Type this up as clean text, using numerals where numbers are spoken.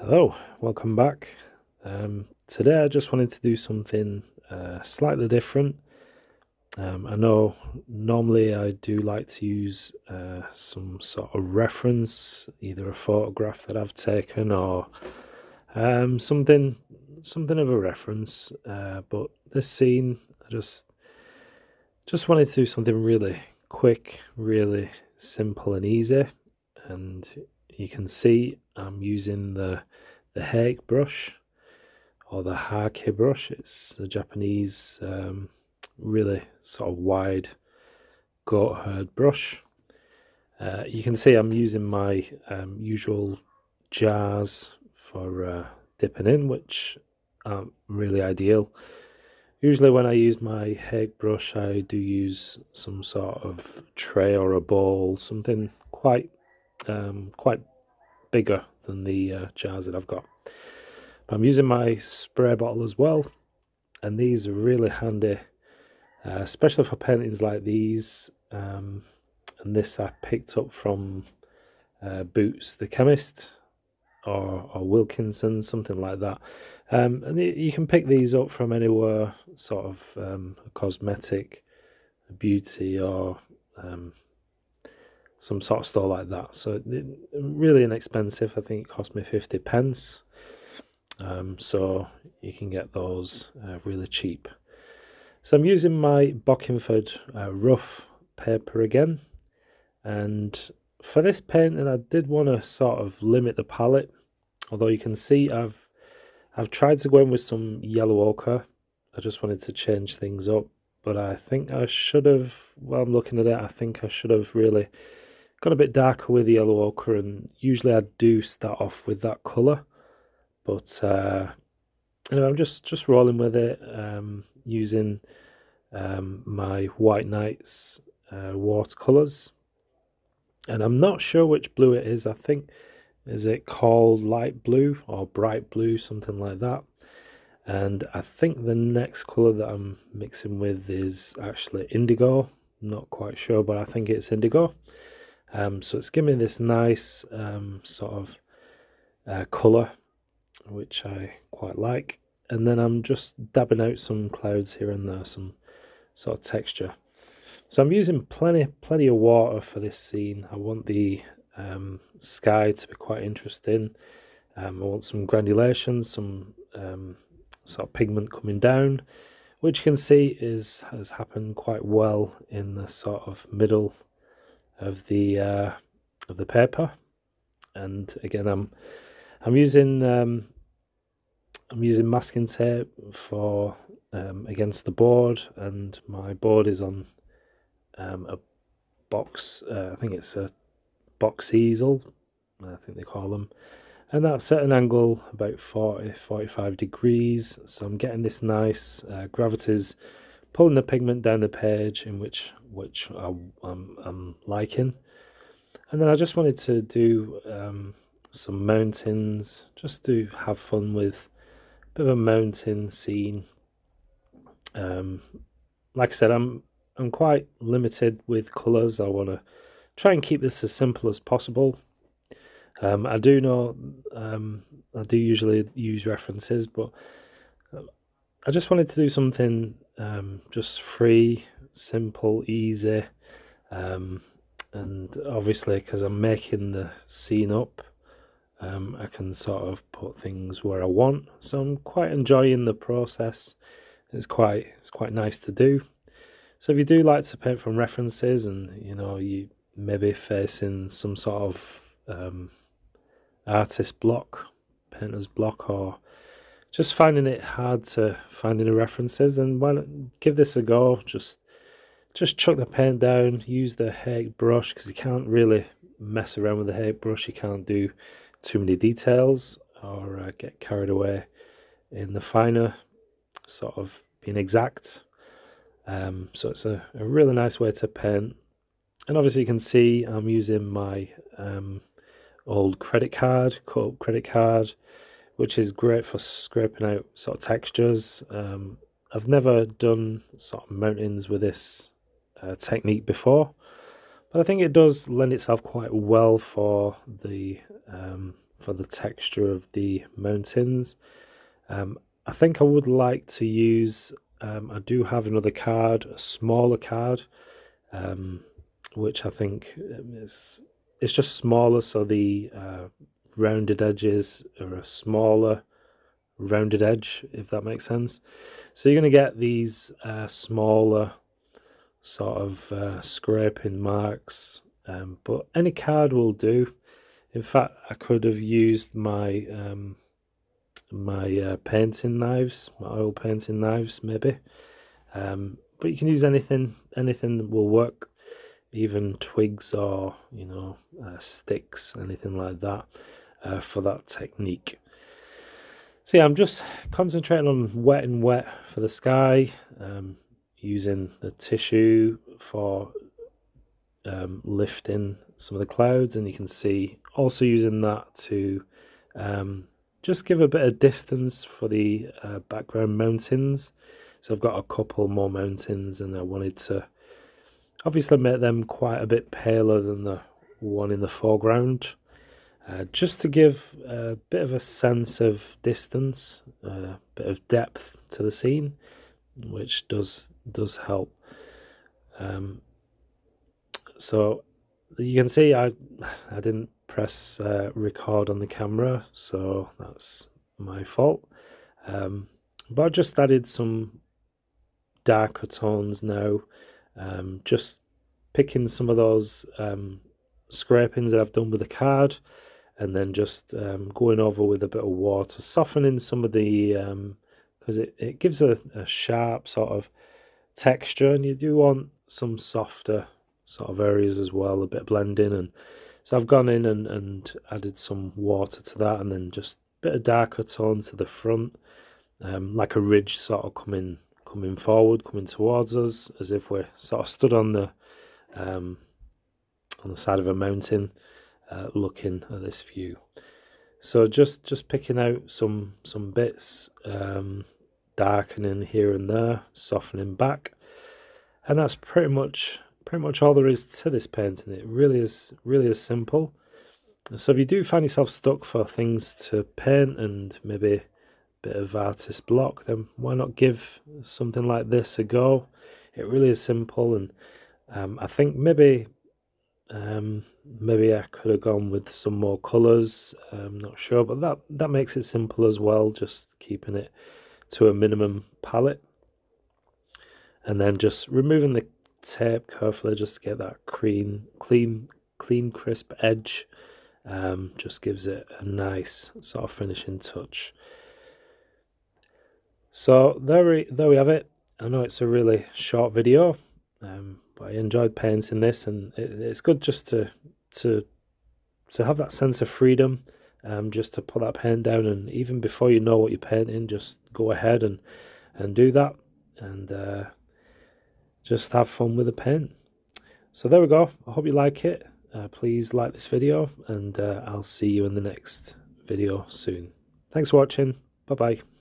Hello, welcome back. Today I just wanted to do something slightly different. I know normally I do like to use some sort of reference, either a photograph that I've taken or something of a reference. But this scene, I just wanted to do something really quick, really simple and easy. And you can see I'm using the Hake brush or the Hake brush. It's a Japanese really sort of wide goat herd brush. You can see I'm using my usual jars for dipping in, which aren't really ideal. Usually when I use my Hake brush, I do use some sort of tray or a bowl, something quite bigger than the jars that I've got. But I'm using my spray bottle as well, and these are really handy, especially for paintings like these. And this I picked up from Boots the Chemist or Wilkinson, something like that. And you can pick these up from anywhere, sort of cosmetic, beauty, or some sort of store like that. So really inexpensive. I think it cost me 50p. So you can get those really cheap. So I'm using my Bockingford rough paper again, and for this painting I did want to sort of limit the palette. Although you can see I've tried to go in with some yellow ochre. I just wanted to change things up, but I think I should have, while I'm looking at it, I think I should have really gone a bit darker with the yellow ochre, and usually I do start off with that colour. But anyway, I'm just rolling with it, using my White Nights watercolours. And I'm not sure which blue it is. I think, is it called light blue or bright blue, something like that. And I think the next colour that I'm mixing with is actually indigo. I'm not quite sure, but I think it's indigo. So it's giving me this nice sort of colour, which I quite like. And then I'm just dabbing out some clouds here and there, some sort of texture. So I'm using plenty of water for this scene. I want the sky to be quite interesting. I want some granulation, some sort of pigment coming down, which you can see has happened quite well in the sort of middle of the paper. And again, I'm using masking tape for against the board, and my board is on a box. I think it's a box easel, I think they call them, and that's at an angle about 40-45 degrees. So I'm getting this nice gravity's pulling the pigment down the page, in which I'm liking. And then I just wanted to do some mountains, just to have fun with a bit of a mountain scene. Like I said, I'm quite limited with colours. I want to try and keep this as simple as possible. I do know I do usually use references, but I just wanted to do something just free, simple, easy, and obviously because I'm making the scene up, I can sort of put things where I want. So I'm quite enjoying the process. It's quite nice to do. So if you do like to paint from references, and you maybe facing some sort of artist block, painter's block, or just finding it hard to find any references, and why not give this a go? Just chuck the paint down, use the Hake brush, because you can't really mess around with the Hake brush. You can't do too many details or get carried away in the finer sort of being exact. So it's a really nice way to paint. And obviously you can see I'm using my old credit card, cut-up credit card, which is great for scraping out sort of textures. I've never done sort of mountains with this technique before, but I think it does lend itself quite well for the for the texture of the mountains. I think I would like to use, I do have another card, a smaller card, which I think is, it's just smaller, so the rounded edges are a smaller rounded edge, if that makes sense. So you're going to get these smaller sort of scraping marks, but any card will do. In fact, I could have used my painting knives, my oil painting knives, maybe. But you can use anything. Anything will work. Even twigs or sticks, anything like that, for that technique. So yeah, I'm just concentrating on wet and wet for the sky, using the tissue for lifting some of the clouds, and you can see also using that to just give a bit of distance for the background mountains. So I've got a couple more mountains, and I wanted to obviously make them quite a bit paler than the one in the foreground, just to give a bit of a sense of distance, a bit of depth to the scene, which does help. So you can see I didn't press record on the camera, so that's my fault. But I just added some darker tones now, just picking some of those scrapings that I've done with the card, and then just going over with a bit of water, softening some of the, because it gives a sharp sort of texture, and you do want some softer sort of areas as well, a bit of blending. And so I've gone in and added some water to that, and then just a bit of darker tone to the front, like a ridge sort of coming forward, coming towards us, as if we're sort of stood on the side of a mountain, looking at this view. So just picking out some bits, darkening here and there, softening back, and that's pretty much all there is to this painting. It really is simple. So if you do find yourself stuck for things to paint and maybe a bit of artist block, then why not give something like this a go? It really is simple, and I think maybe I could have gone with some more colours. I'm not sure, but that makes it simple as well, just keeping it to a minimum palette, and then just removing the tape carefully just to get that clean crisp edge. Just gives it a nice sort of finishing touch. So there we have it. I know it's a really short video, but I enjoyed painting this, and it's good just to have that sense of freedom, just to put that paint down, and even before you know what you're painting, just go ahead and do that, and just have fun with the paint. So there we go. I hope you like it. Please like this video, and I'll see you in the next video soon. Thanks for watching. Bye bye.